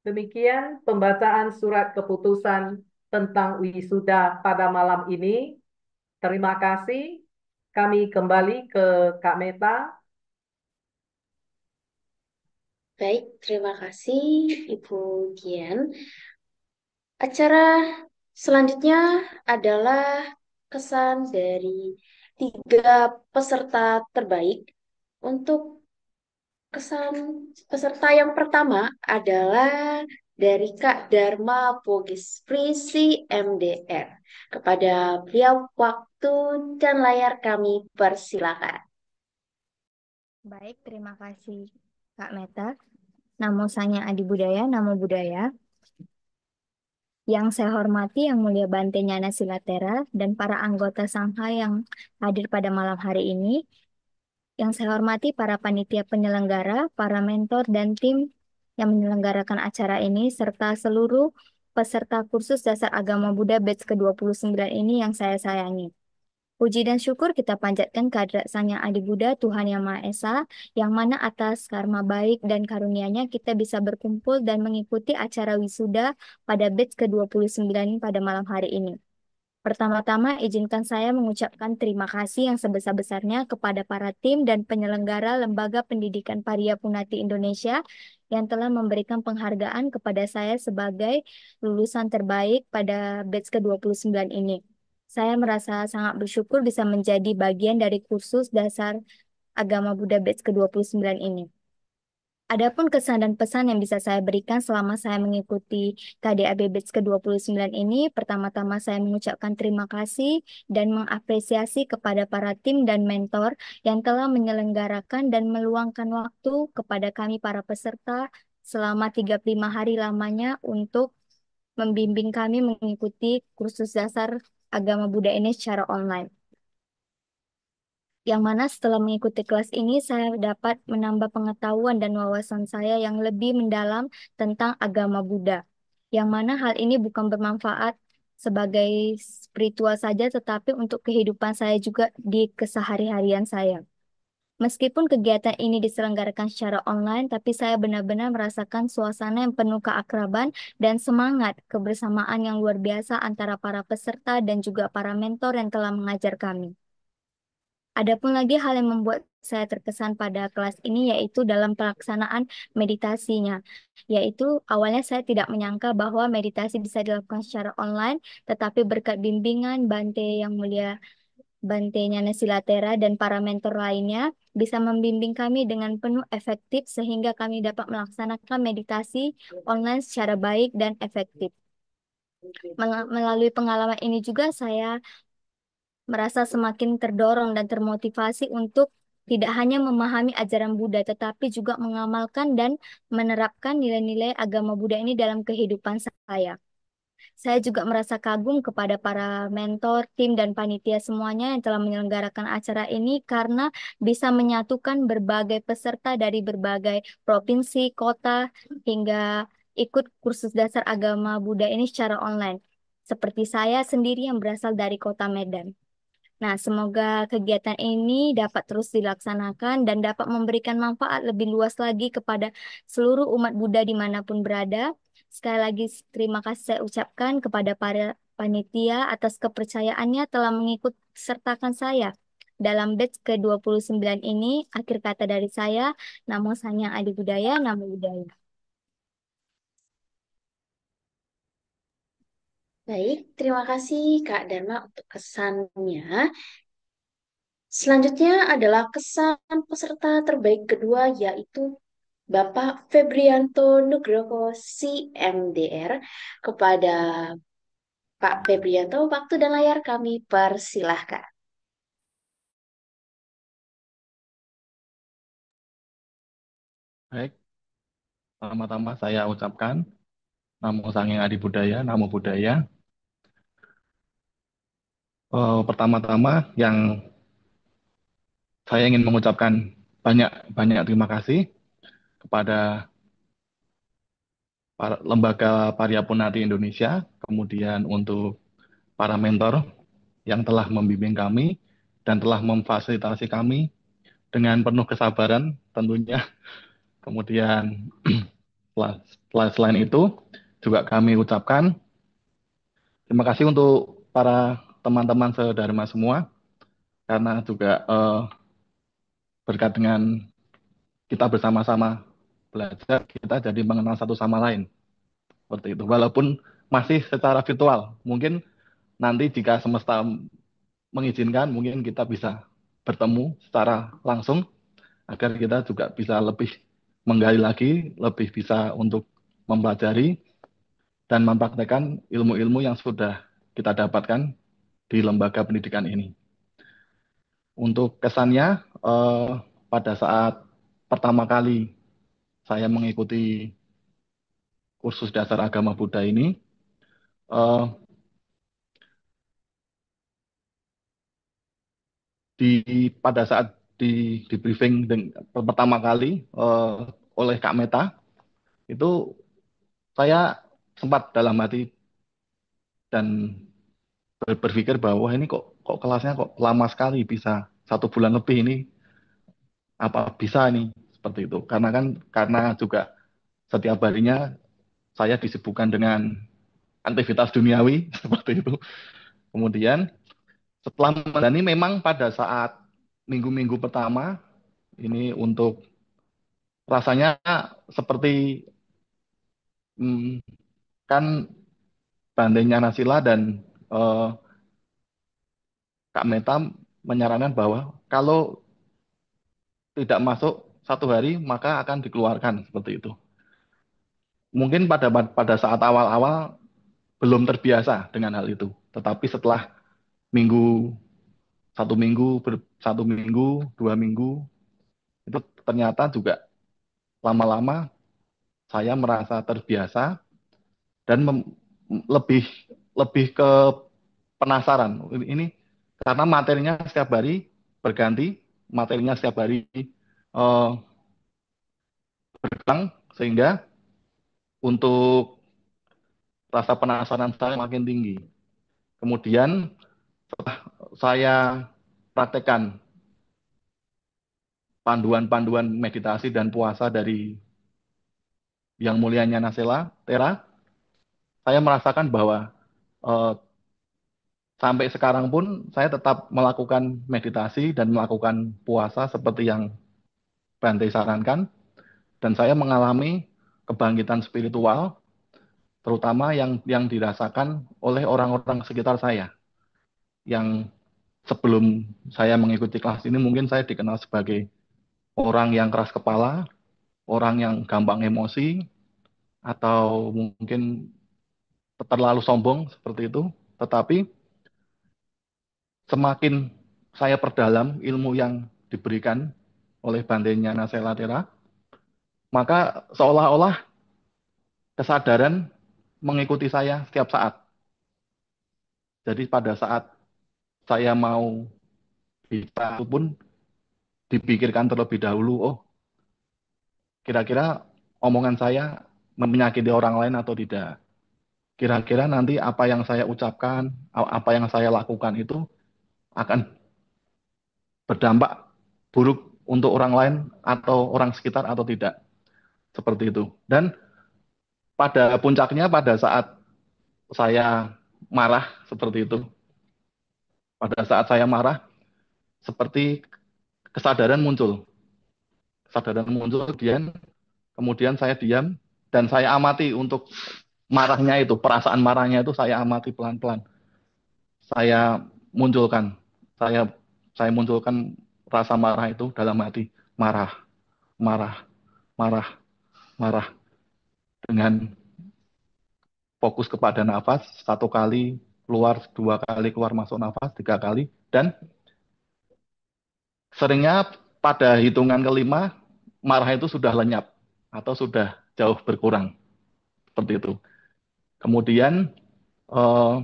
Demikian pembacaan surat keputusan tentang wisuda pada malam ini. Terima kasih. Kami kembali ke Kak Meta. Baik, terima kasih Ibu Dian. Acara selanjutnya adalah kesan dari tiga peserta terbaik. Untuk kesan peserta yang pertama adalah dari Kak Dharma Bogisprisi MDR. Kepada beliau waktu dan layar kami persilakan. Baik, terima kasih Kak Meta. Namo Sanya Adi Budaya, Namo Budaya. Yang saya hormati Yang Mulia Bante Nyana Silatera dan para anggota Sangha yang hadir pada malam hari ini. Yang saya hormati para panitia penyelenggara, para mentor dan tim yang menyelenggarakan acara ini, serta seluruh peserta kursus Dasar Agama Buddha batch ke-29 ini yang saya sayangi. Puji dan syukur kita panjatkan kehadirat Sang Yang Adi Buddha, Tuhan Yang Maha Esa, yang mana atas karma baik dan karunia-Nya kita bisa berkumpul dan mengikuti acara wisuda pada batch ke-29 pada malam hari ini. Pertama-tama, izinkan saya mengucapkan terima kasih yang sebesar-besarnya kepada para tim dan penyelenggara Lembaga Pendidikan Parya Punati Indonesia yang telah memberikan penghargaan kepada saya sebagai lulusan terbaik pada batch ke-29 ini. Saya merasa sangat bersyukur bisa menjadi bagian dari kursus Dasar Agama Buddha batch ke-29 ini. Adapun kesan dan pesan yang bisa saya berikan selama saya mengikuti KDAB batch ke-29 ini, pertama-tama saya mengucapkan terima kasih dan mengapresiasi kepada para tim dan mentor yang telah menyelenggarakan dan meluangkan waktu kepada kami para peserta selama 35 hari lamanya untuk membimbing kami mengikuti kursus dasar agama Buddha ini secara online. Yang mana setelah mengikuti kelas ini, saya dapat menambah pengetahuan dan wawasan saya yang lebih mendalam tentang agama Buddha. Yang mana hal ini bukan bermanfaat sebagai spiritual saja, tetapi untuk kehidupan saya juga di kesehari-harian saya. Meskipun kegiatan ini diselenggarakan secara online, tapi saya benar-benar merasakan suasana yang penuh keakraban dan semangat kebersamaan yang luar biasa antara para peserta dan juga para mentor yang telah mengajar kami. Adapun lagi hal yang membuat saya terkesan pada kelas ini yaitu dalam pelaksanaan meditasinya. Yaitu awalnya saya tidak menyangka bahwa meditasi bisa dilakukan secara online, tetapi berkat bimbingan Bante Yang Mulia Bante Nyana Silatera dan para mentor lainnya bisa membimbing kami dengan penuh efektif sehingga kami dapat melaksanakan meditasi online secara baik dan efektif. Melalui pengalaman ini juga saya merasa semakin terdorong dan termotivasi untuk tidak hanya memahami ajaran Buddha, tetapi juga mengamalkan dan menerapkan nilai-nilai agama Buddha ini dalam kehidupan saya. Saya juga merasa kagum kepada para mentor, tim, dan panitia semuanya yang telah menyelenggarakan acara ini karena bisa menyatukan berbagai peserta dari berbagai provinsi, kota, hingga ikut kursus dasar agama Buddha ini secara online. Seperti saya sendiri yang berasal dari kota Medan. Nah, semoga kegiatan ini dapat terus dilaksanakan dan dapat memberikan manfaat lebih luas lagi kepada seluruh umat Buddha dimanapun berada. Sekali lagi, terima kasih saya ucapkan kepada para panitia atas kepercayaannya telah mengikut sertakan saya dalam batch ke-29 ini. Akhir kata dari saya, Namo Sanya Adi Budaya, Namo Buddhaya. Baik, terima kasih Kak Dharma untuk kesannya. Selanjutnya adalah kesan peserta terbaik kedua yaitu Bapak Febrianto Nugroho CMDR. Kepada Pak Febrianto, waktu dan layar kami persilahkan. Baik, Pertama-tama saya ucapkan Namo Sanghyang Adi Budaya, Namo Buddhaya. Pertama-tama yang saya ingin mengucapkan banyak terima kasih kepada Lembaga Paryapunati Indonesia, kemudian untuk para mentor yang telah membimbing kami dan telah memfasilitasi kami dengan penuh kesabaran tentunya. Kemudian selain itu juga kami ucapkan terima kasih untuk para teman-teman sedharma semua karena juga berkat dengan kita bersama-sama belajar, kita jadi mengenal satu sama lain. Seperti itu. Walaupun masih secara virtual. Mungkin nanti jika semesta mengizinkan, mungkin kita bisa bertemu secara langsung agar kita juga bisa lebih menggali lagi, lebih bisa untuk mempelajari dan mempraktekkan ilmu-ilmu yang sudah kita dapatkan di lembaga pendidikan ini. Untuk kesannya, pada saat pertama kali saya mengikuti kursus dasar agama Buddha ini, eh, pada saat di briefing pertama kali oleh Kak Meta, itu saya sempat dalam hati dan berpikir bahwa ini kok kelasnya kok lama sekali, bisa 1 bulan lebih ini, apa bisa ini seperti itu. Karena juga setiap harinya saya disibukkan dengan aktivitas duniawi seperti itu. Kemudian setelah menjalani, memang pada saat minggu-minggu pertama ini untuk rasanya seperti kan bandingnya Nasila dan eh, Kak Meta menyarankan bahwa kalau tidak masuk 1 hari maka akan dikeluarkan seperti itu. Mungkin pada saat awal-awal belum terbiasa dengan hal itu, tetapi setelah minggu 1 minggu, 1 minggu, 2 minggu, itu ternyata juga lama-lama saya merasa terbiasa dan lebih lebih ke penasaran. Ini karena materinya setiap hari berganti, materinya setiap hari eh, berkembang, sehingga untuk rasa penasaran saya makin tinggi. Kemudian setelah saya praktekkan panduan-panduan meditasi dan puasa dari Yang Mulianya Nasela Tera, saya merasakan bahwa eh, sampai sekarang pun saya tetap melakukan meditasi dan melakukan puasa seperti yang Bante sarankan, dan saya mengalami kebangkitan spiritual, terutama yang dirasakan oleh orang-orang sekitar saya, yang sebelum saya mengikuti kelas ini mungkin saya dikenal sebagai orang yang keras kepala, orang yang gampang emosi, atau mungkin terlalu sombong seperti itu. Tetapi semakin saya perdalam ilmu yang diberikan oleh Bantenya Nasela Tera, maka seolah-olah kesadaran mengikuti saya setiap saat. Jadi pada saat saya mau bisa itu pun dipikirkan terlebih dahulu, oh kira-kira omongan saya menyakiti orang lain atau tidak. Kira-kira nanti apa yang saya ucapkan, apa yang saya lakukan itu akan berdampak buruk untuk orang lain atau orang sekitar atau tidak. Seperti itu. Dan pada puncaknya pada saat saya marah seperti itu. Pada saat saya marah, seperti kesadaran muncul. Kesadaran muncul, kemudian saya diam, dan saya amati untuk marahnya itu, perasaan marahnya itu saya amati pelan-pelan. Saya munculkan, saya saya munculkan rasa marah itu dalam hati, marah, marah, marah, marah, dengan fokus kepada nafas, 1 kali keluar, 2 kali keluar masuk nafas, 3 kali, dan seringnya pada hitungan kelima marah itu sudah lenyap atau sudah jauh berkurang seperti itu. Kemudian eh,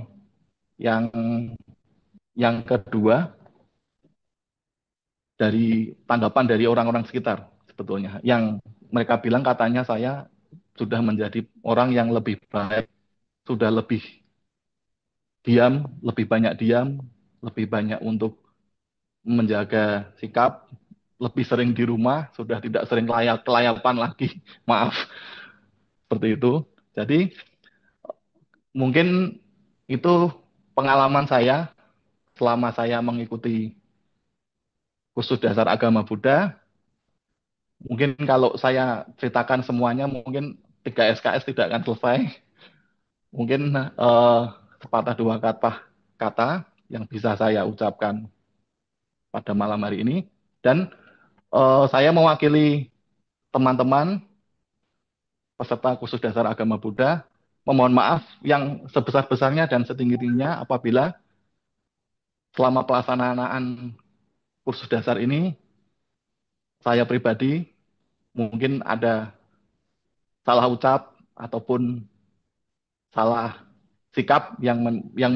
yang kedua dari tanggapan dari orang-orang sekitar sebetulnya yang mereka bilang katanya saya sudah menjadi orang yang lebih baik, sudah lebih diam, lebih banyak untuk menjaga sikap, lebih sering di rumah, sudah tidak sering kelayapan lagi. Maaf, seperti itu. Jadi mungkin itu pengalaman saya selama saya mengikuti kursus dasar agama Buddha. Mungkin kalau saya ceritakan semuanya, mungkin 3 SKS tidak akan selesai. Mungkin sepatah dua kata yang bisa saya ucapkan pada malam hari ini. Dan saya mewakili teman-teman peserta kursus dasar agama Buddha, memohon maaf yang sebesar-besarnya dan setinggi-tingginya apabila selama pelaksanaan kursus dasar ini, saya pribadi mungkin ada salah ucap ataupun salah sikap yang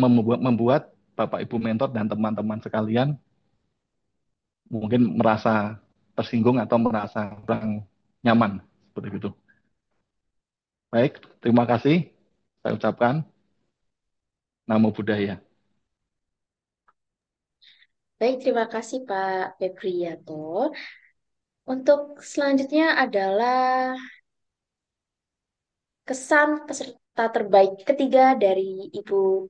membuat Bapak Ibu mentor dan teman-teman sekalian mungkin merasa tersinggung atau merasa kurang nyaman seperti itu. Baik, terima kasih. Saya ucapkan Namo Buddhaya. Baik, terima kasih Pak Febrianto. Untuk selanjutnya adalah kesan peserta terbaik ketiga dari Ibu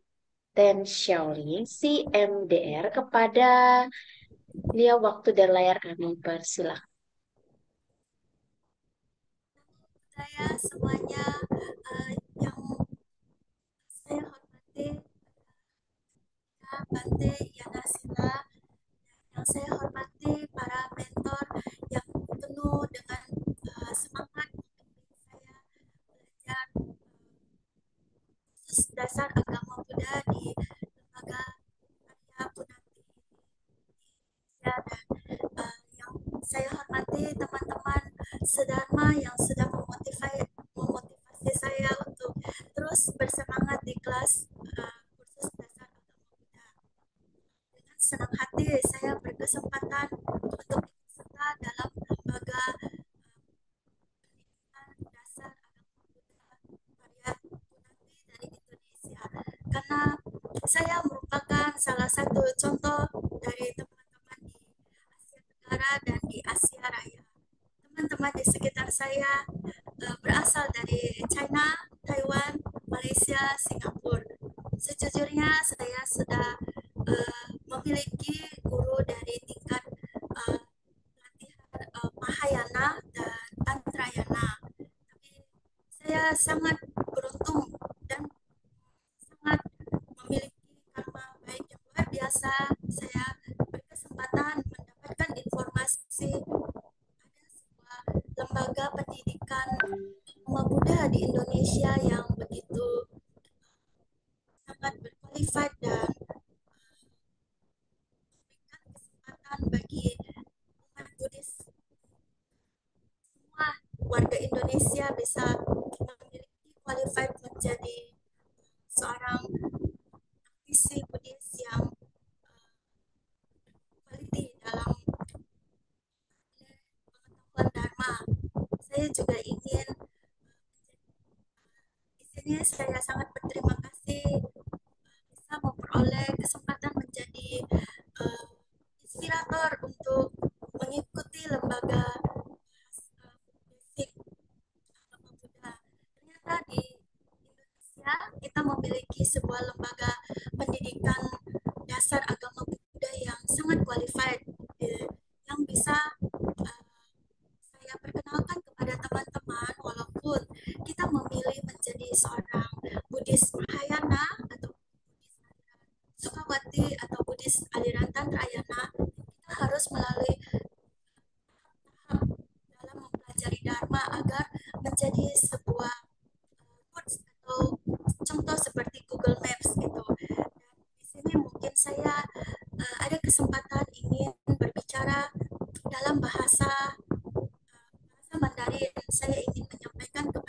Ten Xiaoling, CMDR, kepada beliau. Waktu dan layar kami persilahkan. Saya semuanya yang saya hormati Bante Yana Sila, yang saya hormati para mentor yang penuh dengan semangat untuk saya belajar khusus dasar agama Buddha di lembaga Arya Punati Indonesia, dan yang saya hormati teman-teman sedharma yang sudah memotivasi saya untuk terus bersemangat di kelas kursus dasar agama Buddha. Dengan senang hati saya berkesempatan untuk ikut serta dalam lembaga pendidikan dasar agama Buddha Arya Punati dari Indonesia, karena saya merupakan salah satu contoh dari teman-teman di Asia Tenggara dan di Asia Raya. Teman-teman di sekitar saya berasal dari China, Taiwan, Malaysia, Singapura. Sejujurnya saya sudah memiliki guru dari tingkat pelatihan Mahayana dan Tantrayana. Tapi saya sangat beruntung dan sangat memiliki karma baik yang luar biasa. Saya berkesempatan mendapatkan informasi lembaga pendidikan agama Buddha di Indonesia yang begitu sangat berkualified dan memberikan kesempatan bagi umat Buddhis semua warga Indonesia bisa memiliki qualified menjadi seorang aktivis Buddhis yang quality dalam pengetahuan Dharma. Saya juga ingin di sini saya sangat berterima kasih bisa memperoleh kesempatan menjadi inspirator untuk mengikuti lembaga basic agama Buddha. Ternyata di Indonesia kita memiliki sebuah lembaga pendidikan dasar agama Buddha yang sangat qualified, yang bisa saya perkenalkan kepada teman-teman. Walaupun kita memilih menjadi seorang Buddhis Mahayana atau Buddhis aliran Sukawati atau Buddhis aliran Tantrayana, kita harus melalui tahap dalam mempelajari Dharma agar menjadi sebuah coach atau contoh seperti Google Maps gitu. Dan di sini mungkin saya ada kesempatan ingin berbicara dalam bahasa Mandarin. Saya ingin menyampaikan kepada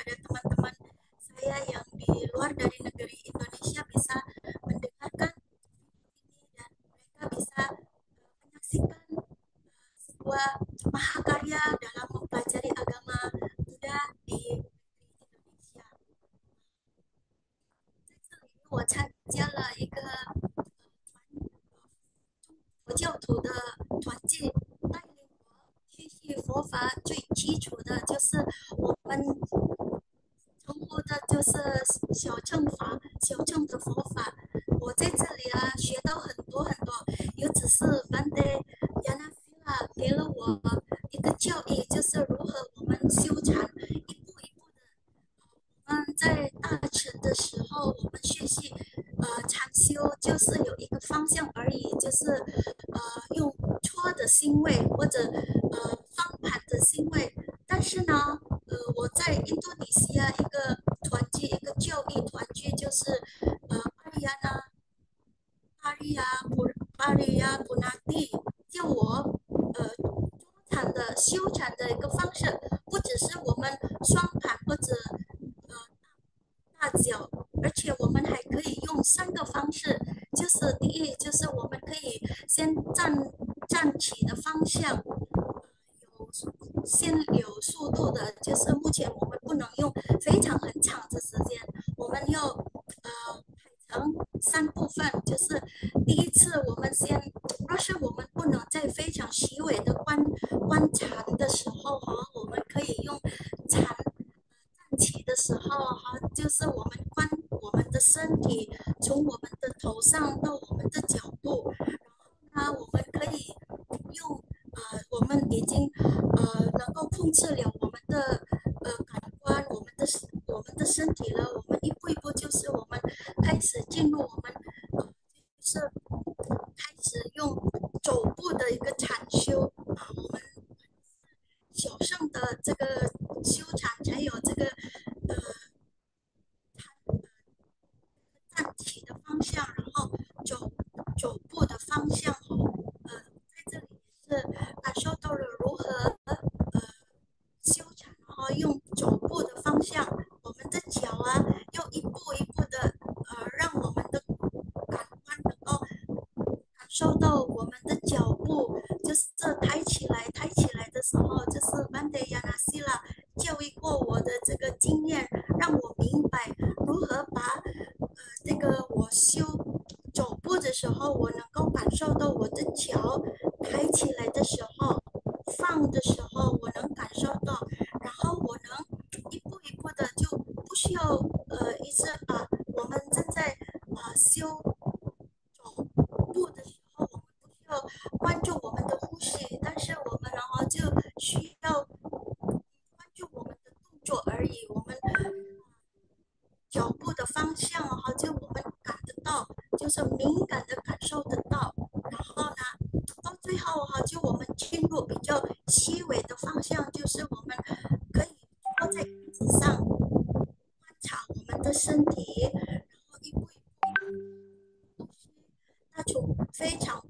mahakarya dalam mempelajari agama Buddha di Indonesia。在这里，我参加了一个佛教徒的团契，带领我学习佛法最基础的就是我们称呼的就是小乘法、小乘的佛法。我在这里学到很多很多，尤其是Bante Yanasila给了我一个教义，就是如何我们修禅，一步一步的。我们在大乘的时候，我们学习禅修就是有一个方向而已，就是用错的心位或者双盘的心位。但是呢，我在印度尼西亚一个团契，一个教育团契，就是巴利亚布纳蒂叫我禅的修禅的一个方式，不只是我们双盘或者大脚，而且我们还可以用3个方式，就是第一，就是我们可以先站起的方向，先有速度的，就是目前我们不能用非常很长的时间，我们要排成3部分，就是第一次我们先，若是我们不能在非常细微的观禅的时候我们可以用禅站起的时候就是我们观我们的身体，从我们的头上到我们的脚部，然后呢，我们可以用我们已经能够控制了我们的感官，我们的身体了，我们一步一步就是我们开始进入我们就是开始用走步的一个禅修我们小乘的这个修禅才有这个站起的方向，然后走步的方向在这里也是感受到了如何修禅，然后用走步的方向，我们的脚要一步一步的让我们的感官能够感受到我们的脚步，就是抬起来的时候，就是Bante Yanasila教育过我的这个经验，让我明白如何把这个我修走步的时候，我能够感受到我的脚抬起来的时候，放的时候，我能感受到，然后我能一步一步的就不需要一直我们正在修走步的时候，我们不需要关注我们的呼吸，但是我们就需要关注我们的动作而已，我们脚步的方向就我们感得到，就是敏感的感受得到，然后呢，到最后就我们进入比较细微的方向，就是我们可以坐在椅子上观察我们的身体，然后一步一步呼吸，那从非常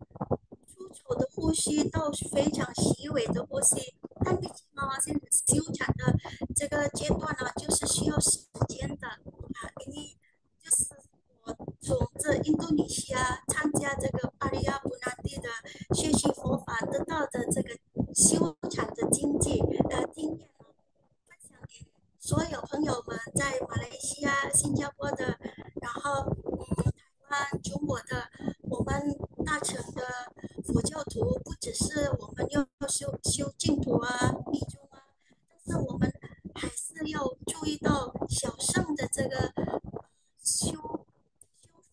粗糙的呼吸到非常细微的呼吸。但毕竟现在修禅的这个阶段就是需要时间的因为就是我从这印度尼西亚参加这个巴利亚布纳蒂的学习佛法得到的这个修禅的经验分享给所有朋友们，在马来西亚、新加坡的，然后台湾、中国的，我们大乘的佛教徒，不只是我们要修净土密宗但是我们还是要注意到小乘的这个修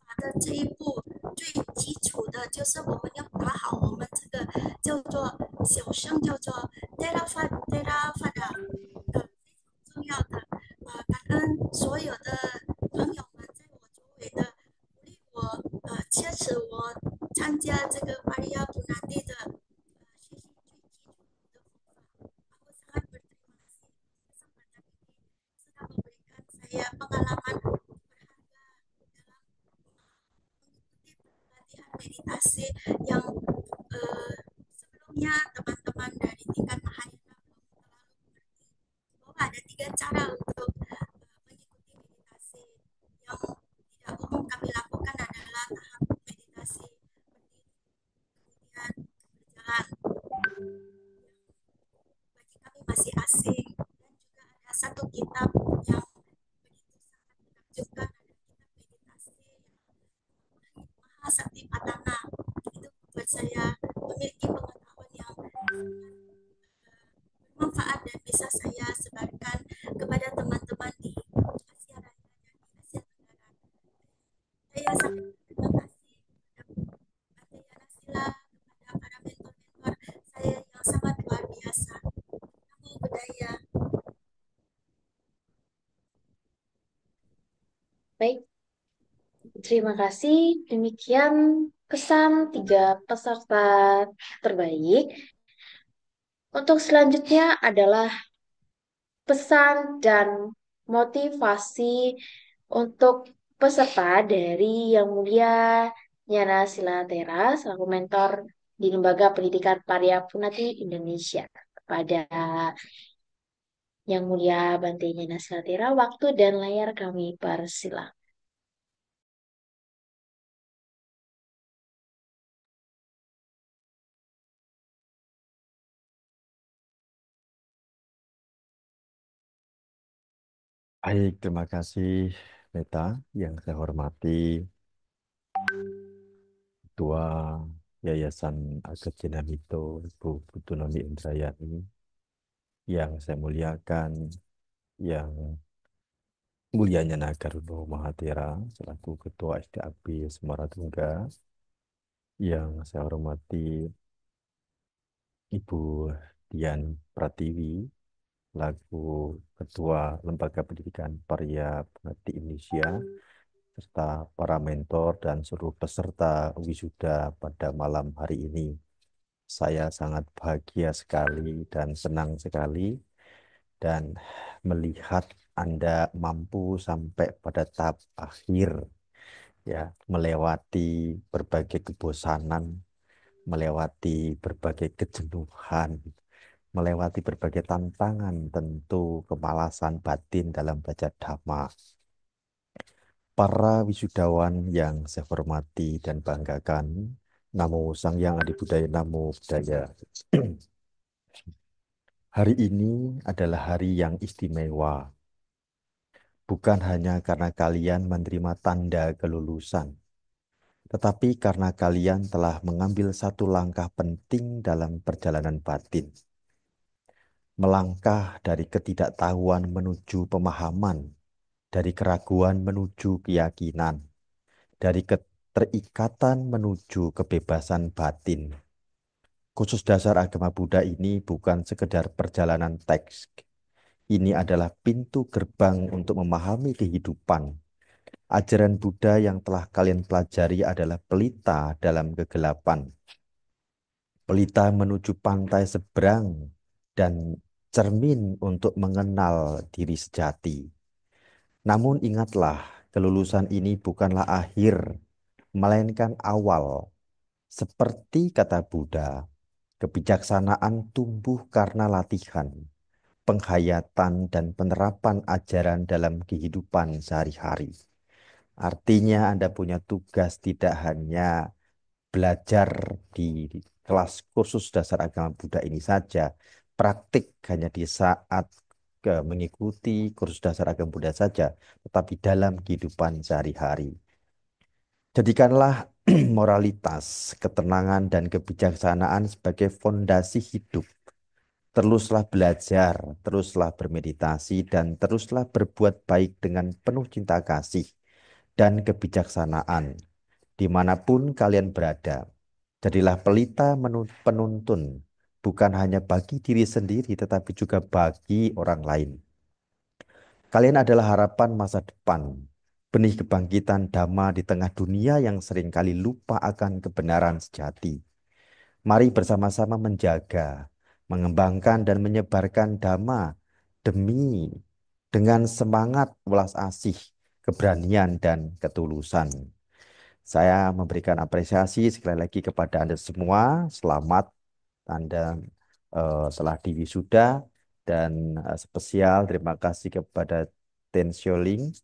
法的这一步，最基础的就是我们要打好我们这个叫做小乘，叫做 Theravada 非常重要的感恩所有的朋友们在我周围的鼓励我支持我参加这个巴利亚布纳蒂的学习最基础的佛法。Aku sangat berterima kasih kesempatan ini sudah memberikan saya pengalaman berharga dalam mengikuti pelatihan meditasi yang sebelumnya teman-teman dari tingkat Mahayana belum terlalu mengerti bahwa ada 3 cara untuk mengikuti meditasi. Yang tidak umum kami lakukan adalah tahap meditasi berdiri, kemudian berjalan. terima kasih. Demikian kesan tiga peserta terbaik. Untuk selanjutnya adalah pesan dan motivasi untuk peserta dari Yang Mulia Nyana Silatera selaku mentor di Lembaga Pendidikan Paryapunati Indonesia. Kepada Yang Mulia Bante Nyana Silatera, waktu dan layar kami persilakan. Baik, terima kasih Meta yang saya hormati Ketua Yayasan Agat Jenamito Ibu Putu Indrayani, yang saya muliakan yang mulianya Nagaruno Mahatera selaku Ketua SDAB Semaratungga, yang saya hormati Ibu Dian Pratiwi selaku Ketua Lembaga Pendidikan Paryapunati Indonesia, serta para mentor dan seluruh peserta wisuda pada malam hari ini. Saya sangat bahagia sekali dan senang sekali dan melihat Anda mampu sampai pada tahap akhir, ya, melewati berbagai kebosanan, melewati berbagai kejenuhan, melewati berbagai tantangan, tentu kemalasan batin dalam belajar dhamma. Para wisudawan yang saya hormati dan banggakan, Namo Sang Hyang Adi Budaya, Namo Buddhaya. Hari ini adalah hari yang istimewa, bukan hanya karena kalian menerima tanda kelulusan, tetapi karena kalian telah mengambil satu langkah penting dalam perjalanan batin. Melangkah dari ketidaktahuan menuju pemahaman, dari keraguan menuju keyakinan, dari keterikatan menuju kebebasan batin. Khusus dasar agama Buddha ini bukan sekedar perjalanan teks. Ini adalah pintu gerbang untuk memahami kehidupan. Ajaran Buddha yang telah kalian pelajari adalah pelita dalam kegelapan. Pelita menuju pantai seberang dan cermin untuk mengenal diri sejati. Namun ingatlah, kelulusan ini bukanlah akhir, melainkan awal. Seperti kata Buddha, kebijaksanaan tumbuh karena latihan, penghayatan, dan penerapan ajaran dalam kehidupan sehari-hari. Artinya Anda punya tugas tidak hanya belajar di kelas kursus dasar agama Buddha ini saja, praktik hanya di saat mengikuti kursus dasar agama Buddha saja, tetapi dalam kehidupan sehari-hari. Jadikanlah moralitas, ketenangan, dan kebijaksanaan sebagai fondasi hidup. Teruslah belajar, teruslah bermeditasi, dan teruslah berbuat baik dengan penuh cinta kasih dan kebijaksanaan, dimanapun kalian berada. Jadilah pelita penuntun, bukan hanya bagi diri sendiri, tetapi juga bagi orang lain. Kalian adalah harapan masa depan, benih kebangkitan Dhamma di tengah dunia yang seringkali lupa akan kebenaran sejati. Mari bersama-sama menjaga, mengembangkan, dan menyebarkan Dhamma dengan semangat welas asih, keberanian, dan ketulusan. Saya memberikan apresiasi sekali lagi kepada Anda semua. Selamat Anda telah diwisuda, dan spesial terima kasih kepada Ten Sioling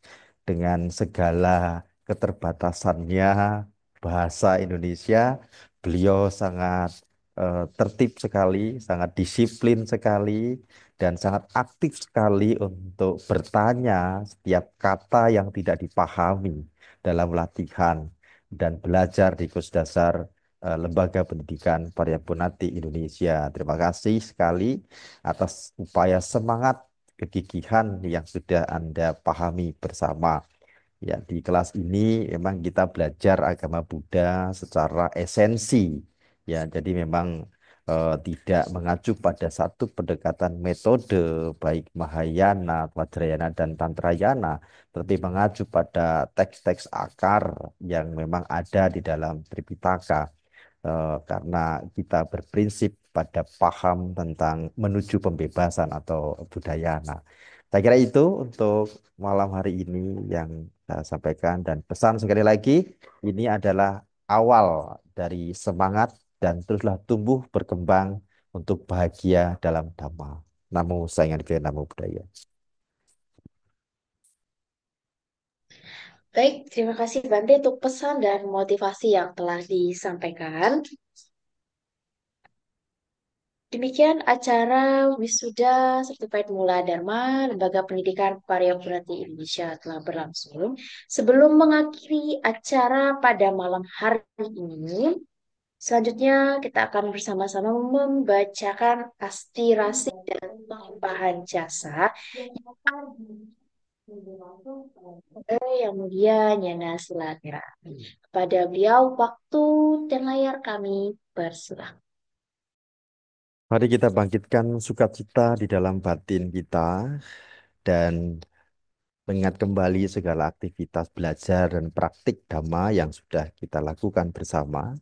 dengan segala keterbatasannya bahasa Indonesia. Beliau sangat tertib sekali, sangat disiplin sekali, dan sangat aktif sekali untuk bertanya setiap kata yang tidak dipahami dalam latihan dan belajar di kursus dasar Lembaga Pendidikan Paryapunati Indonesia. Terima kasih sekali atas upaya semangat kegigihan yang sudah Anda pahami bersama. Ya, di kelas ini memang kita belajar agama Buddha secara esensi. Ya, jadi memang tidak mengacu pada satu pendekatan metode baik Mahayana, Vajrayana, dan Tantrayana, tetapi mengacu pada teks-teks akar yang memang ada di dalam Tripitaka. Karena kita berprinsip pada paham tentang menuju pembebasan atau budayana. Saya kira itu untuk malam hari ini yang saya sampaikan, dan pesan sekali lagi, ini adalah awal dari semangat dan teruslah tumbuh berkembang untuk bahagia dalam Dhamma. Namo Sayangan Divya, Namo Buddhaya. Baik, terima kasih Bante untuk pesan dan motivasi yang telah disampaikan. Demikian acara wisuda Sertifikat Mula Dharma Lembaga Pendidikan Pariyapurati Indonesia telah berlangsung. Sebelum mengakhiri acara pada malam hari ini, selanjutnya kita akan bersama-sama membacakan aspirasi dan limpahan jasa Yang Mulia Nyana Silatira. Kepada beliau, waktu dan layar kami berserah. Mari kita bangkitkan sukacita di dalam batin kita dan mengingat kembali segala aktivitas belajar dan praktik Dhamma yang sudah kita lakukan bersama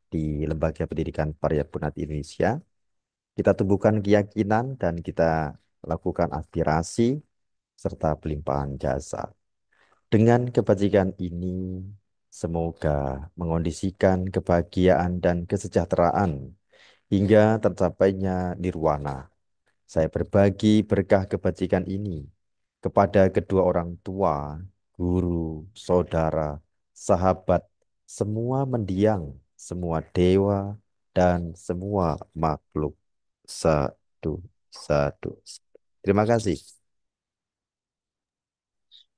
di Lembaga Pendidikan Pariyapurati Indonesia. Kita tumbuhkan keyakinan dan kita lakukan aspirasi serta pelimpahan jasa. Dengan kebajikan ini, semoga mengondisikan kebahagiaan dan kesejahteraan hingga tercapainya nirwana. Saya berbagi berkah kebajikan ini kepada kedua orang tua, guru, saudara, sahabat, semua mendiang, semua dewa, dan semua makhluk. Satu, satu. Terima kasih.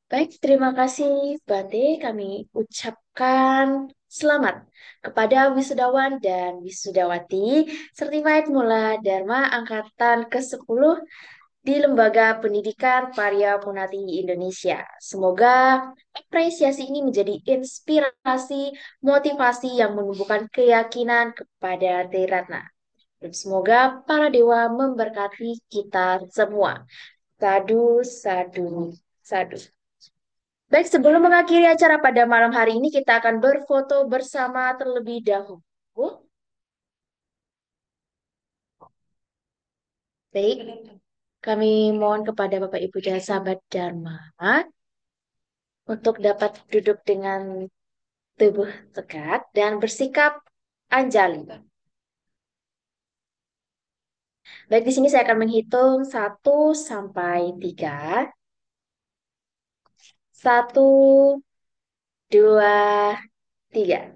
Baik, terima kasih Bante. Kami ucapkan selamat kepada wisudawan dan wisudawati Sertifikat Mula Dharma Angkatan ke-10 di Lembaga Pendidikan Pariyapurati Indonesia. Semoga apresiasi ini menjadi inspirasi, motivasi yang menumbuhkan keyakinan kepada Triratna. Dan semoga para dewa memberkati kita semua. Sadu, sadu, sadu. Baik, sebelum mengakhiri acara pada malam hari ini, kita akan berfoto bersama terlebih dahulu. Baik, kami mohon kepada Bapak Ibu dan sahabat Dharma untuk dapat duduk dengan tubuh tegak dan bersikap anjali. Baik, di sini saya akan menghitung 1 sampai 3. 1, 2, 3.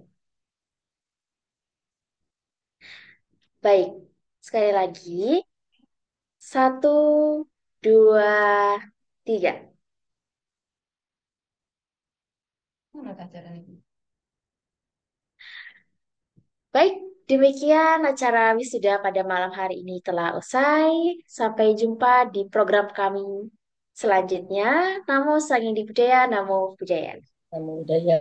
Baik, sekali lagi. 1, 2, 3. Baik, demikian acara wisuda pada malam hari ini telah usai. Sampai jumpa di program kami selanjutnya. Namo Sakyong Budaya, Namo Buddhaya. Namo Buddhaya.